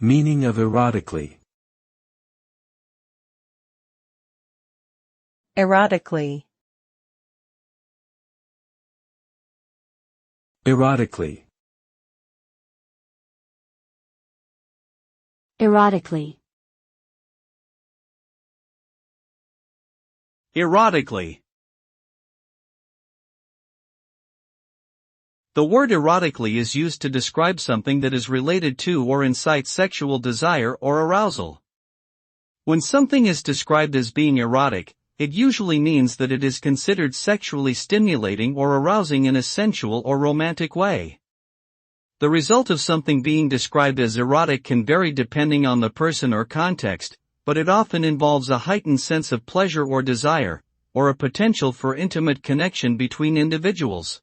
Meaning of erotically. Erotically. Erotically. Erotically. Erotically. The word erotically is used to describe something that is related to or incites sexual desire or arousal. When something is described as being erotic, it usually means that it is considered sexually stimulating or arousing in a sensual or romantic way. The result of something being described as erotic can vary depending on the person or context, but it often involves a heightened sense of pleasure or desire, or a potential for intimate connection between individuals.